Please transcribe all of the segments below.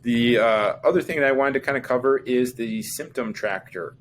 The other thing that I wanted to kind of cover is the symptom tracker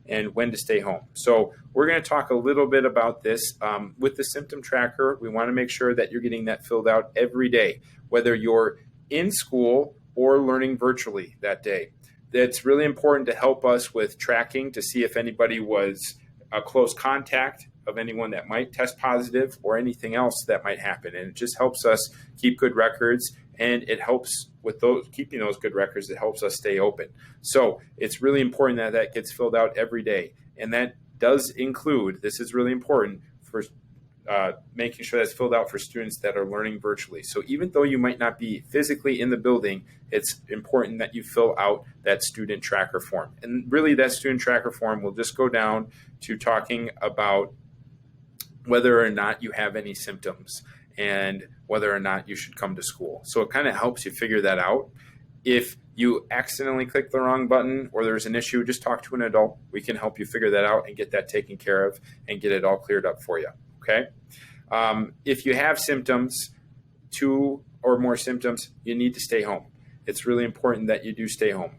and when to stay home. So we're going to talk a little bit about this. With the symptom tracker, we want to make sure that you're getting that filled out every day, whether you're in school or learning virtually that day. That's really important to help us with tracking to see if anybody was a close contact of anyone that might test positive or anything else that might happen. And it just helps us keep good records, and it helps with keeping those good records. It helps us stay open. So it's really important that that gets filled out every day. And that does include, this is really important, for making sure that's filled out for students that are learning virtually. So even though you might not be physically in the building, it's important that you fill out that student tracker form. And really that student tracker form will just go down to talking about whether or not you have any symptoms and whether or not you should come to school. So it kind of helps you figure that out. If you accidentally click the wrong button or there's an issue, just talk to an adult. We can help you figure that out and get that taken care of and get it all cleared up for you. Okay. If you have symptoms, 2 or more symptoms, you need to stay home. It's really important that you do stay home.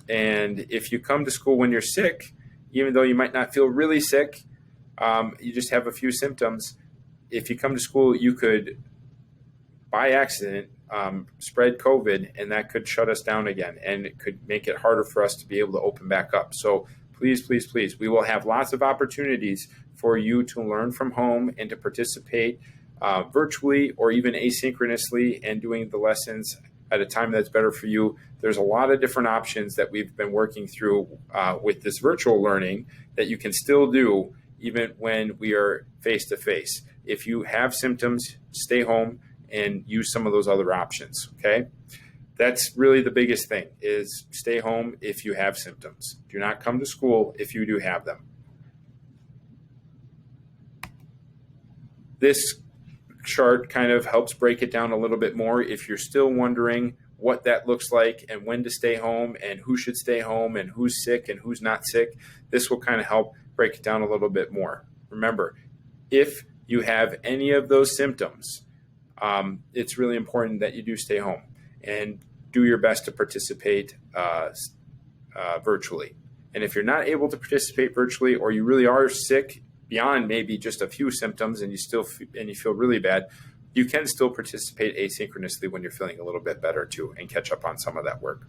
And if you come to school when you're sick, even though you might not feel really sick, you just have a few symptoms. If you come to school, you could, by accident, spread COVID, and that could shut us down again, and it could make it harder for us to be able to open back up. So please, please, please, we will have lots of opportunities for you to learn from home and to participate virtually or even asynchronously and doing the lessons at a time that's better for you. There's a lot of different options that we've been working through with this virtual learning that you can still do even when we are face-to-face. If you have symptoms, stay home and use some of those other options, okay? That's really the biggest thing, is stay home if you have symptoms. Do not come to school if you do have them. This chart kind of helps break it down a little bit more. If you're still wondering what that looks like and when to stay home and who should stay home and who's sick and who's not sick, this will kind of help break it down a little bit more. Remember, if you have any of those symptoms, it's really important that you do stay home and do your best to participate virtually. And if you're not able to participate virtually, or you really are sick beyond maybe just a few symptoms and you feel really bad, you can still participate asynchronously when you're feeling a little bit better too and catch up on some of that work.